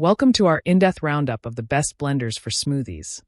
Welcome to our in-depth roundup of the best blenders for smoothies,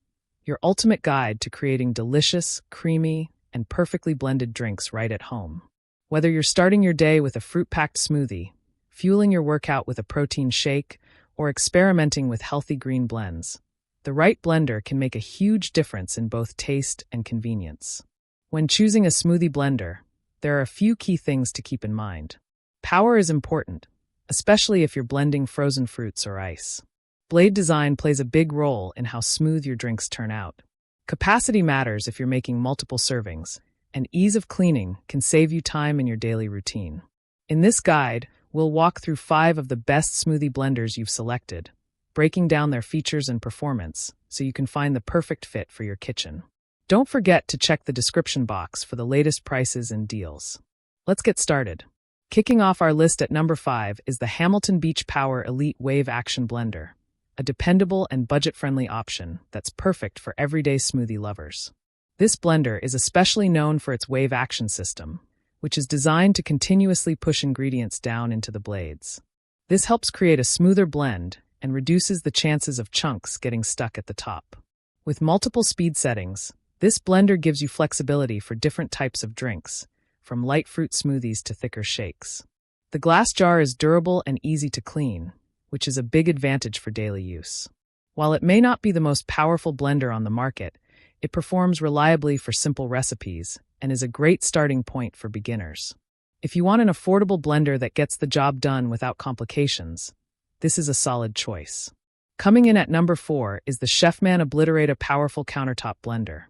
your ultimate guide to creating delicious, creamy, and perfectly blended drinks right at home. Whether you're starting your day with a fruit-packed smoothie, fueling your workout with a protein shake, or experimenting with healthy green blends, the right blender can make a huge difference in both taste and convenience. When choosing a smoothie blender, there are a few key things to keep in mind. Power is important, especially if you're blending frozen fruits or ice. Blade design plays a big role in how smooth your drinks turn out. Capacity matters if you're making multiple servings, and ease of cleaning can save you time in your daily routine. In this guide, we'll walk through 5 of the best smoothie blenders you've selected, breaking down their features and performance so you can find the perfect fit for your kitchen. Don't forget to check the description box for the latest prices and deals. Let's get started. Kicking off our list at number 5 is the Hamilton Beach Power Elite Wave Action Blender, a dependable and budget-friendly option that's perfect for everyday smoothie lovers. This blender is especially known for its wave action system, which is designed to continuously push ingredients down into the blades. This helps create a smoother blend and reduces the chances of chunks getting stuck at the top. With multiple speed settings, this blender gives you flexibility for different types of drinks, from light fruit smoothies to thicker shakes. The glass jar is durable and easy to clean, which is a big advantage for daily use. While it may not be the most powerful blender on the market, it performs reliably for simple recipes and is a great starting point for beginners. If you want an affordable blender that gets the job done without complications, this is a solid choice. Coming in at number 4 is the Chefman Obliterator Powerful Countertop Blender,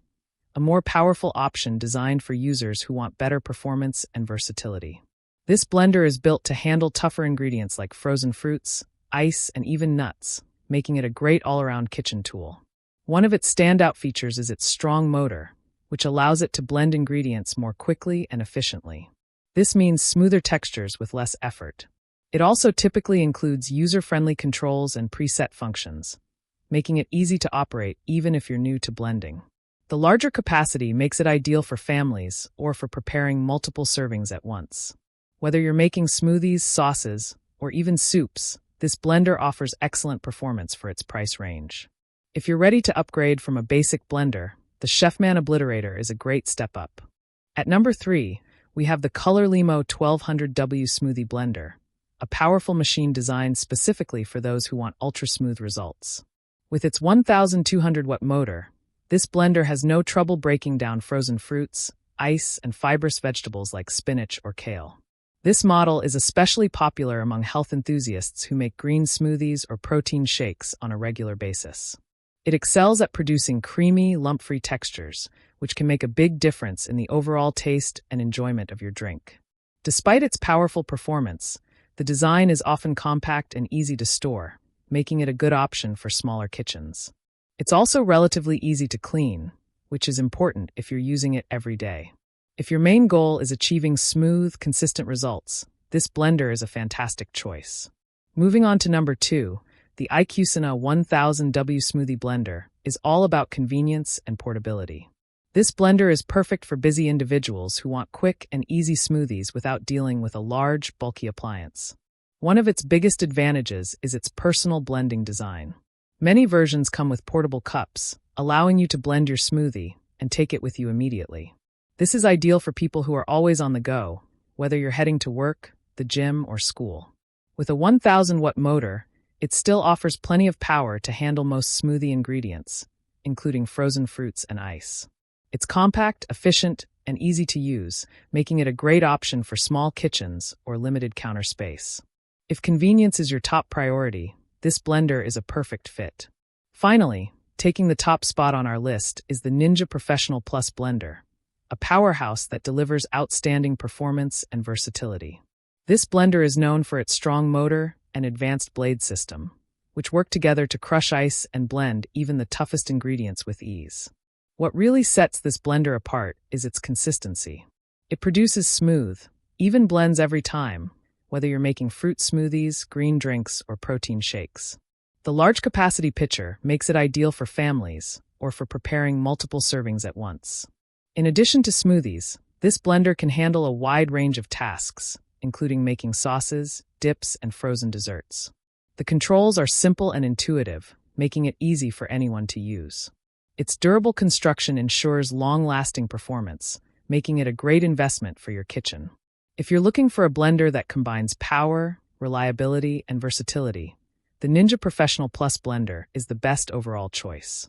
a more powerful option designed for users who want better performance and versatility. This blender is built to handle tougher ingredients like frozen fruits, ice, and even nuts, making it a great all-around kitchen tool. One of its standout features is its strong motor, which allows it to blend ingredients more quickly and efficiently. This means smoother textures with less effort. It also typically includes user-friendly controls and preset functions, making it easy to operate even if you're new to blending. The larger capacity makes it ideal for families or for preparing multiple servings at once. Whether you're making smoothies, sauces, or even soups, this blender offers excellent performance for its price range. If you're ready to upgrade from a basic blender, the Chefman Obliterator is a great step up. At number 3, we have the Color Limo 1200W Smoothie Blender, a powerful machine designed specifically for those who want ultra-smooth results. With its 1,200-watt motor, this blender has no trouble breaking down frozen fruits, ice, and fibrous vegetables like spinach or kale. This model is especially popular among health enthusiasts who make green smoothies or protein shakes on a regular basis. It excels at producing creamy, lump-free textures, which can make a big difference in the overall taste and enjoyment of your drink. Despite its powerful performance, the design is often compact and easy to store, making it a good option for smaller kitchens. It's also relatively easy to clean, which is important if you're using it every day. If your main goal is achieving smooth, consistent results, this blender is a fantastic choice. Moving on to number 2, the iCusina 1000W Smoothie Blender is all about convenience and portability. This blender is perfect for busy individuals who want quick and easy smoothies without dealing with a large, bulky appliance. One of its biggest advantages is its personal blending design. Many versions come with portable cups, allowing you to blend your smoothie and take it with you immediately. This is ideal for people who are always on the go, whether you're heading to work, the gym, or school. With a 1,000-watt motor, it still offers plenty of power to handle most smoothie ingredients, including frozen fruits and ice. It's compact, efficient, and easy to use, making it a great option for small kitchens or limited counter space. If convenience is your top priority, this blender is a perfect fit. Finally, taking the top spot on our list is the Ninja Professional Plus Blender, a powerhouse that delivers outstanding performance and versatility. This blender is known for its strong motor and advanced blade system, which work together to crush ice and blend even the toughest ingredients with ease. What really sets this blender apart is its consistency. It produces smooth, even blends every time, whether you're making fruit smoothies, green drinks, or protein shakes. The large capacity pitcher makes it ideal for families or for preparing multiple servings at once. In addition to smoothies, this blender can handle a wide range of tasks, including making sauces, dips, and frozen desserts. The controls are simple and intuitive, making it easy for anyone to use. Its durable construction ensures long-lasting performance, making it a great investment for your kitchen. If you're looking for a blender that combines power, reliability, and versatility, the Ninja Professional Plus blender is the best overall choice.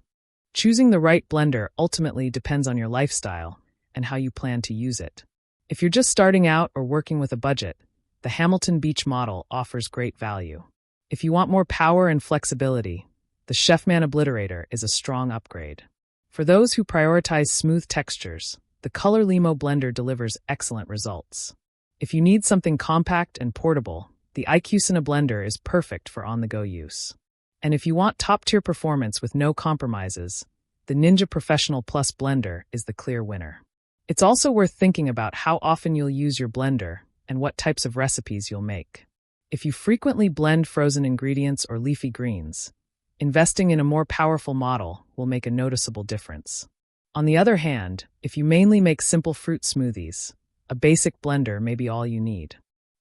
Choosing the right blender ultimately depends on your lifestyle and how you plan to use it. If you're just starting out or working with a budget, the Hamilton Beach model offers great value. If you want more power and flexibility, the Chefman Obliterator is a strong upgrade. For those who prioritize smooth textures, the Color Limo blender delivers excellent results. If you need something compact and portable, the iCusina blender is perfect for on-the-go use. And if you want top-tier performance with no compromises, the Ninja Professional Plus blender is the clear winner. It's also worth thinking about how often you'll use your blender and what types of recipes you'll make. If you frequently blend frozen ingredients or leafy greens, investing in a more powerful model will make a noticeable difference. On the other hand, if you mainly make simple fruit smoothies, a basic blender may be all you need.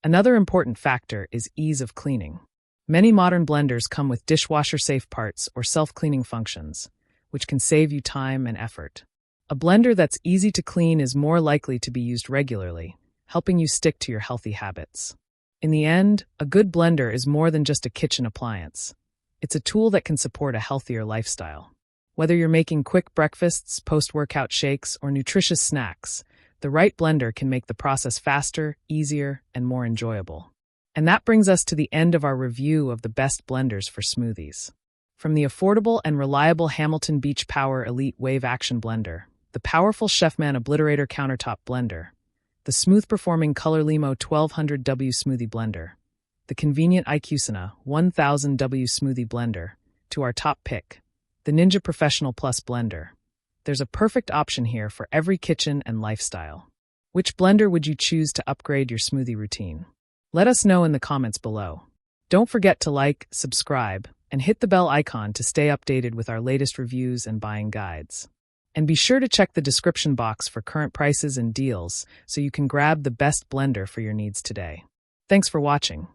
Another important factor is ease of cleaning. Many modern blenders come with dishwasher-safe parts or self-cleaning functions, which can save you time and effort. A blender that's easy to clean is more likely to be used regularly, helping you stick to your healthy habits. In the end, a good blender is more than just a kitchen appliance. It's a tool that can support a healthier lifestyle. Whether you're making quick breakfasts, post-workout shakes, or nutritious snacks, the right blender can make the process faster, easier, and more enjoyable. And that brings us to the end of our review of the best blenders for smoothies. From the affordable and reliable Hamilton Beach Power Elite Wave Action Blender, the powerful Chefman Obliterator Countertop Blender, the smooth-performing Color Limo 1200W Smoothie Blender, the convenient iCusina 1000W Smoothie Blender, to our top pick, the Ninja Professional Plus Blender. There's a perfect option here for every kitchen and lifestyle. Which blender would you choose to upgrade your smoothie routine? Let us know in the comments below. Don't forget to like, subscribe, and hit the bell icon to stay updated with our latest reviews and buying guides. And be sure to check the description box for current prices and deals so you can grab the best blender for your needs today. Thanks for watching.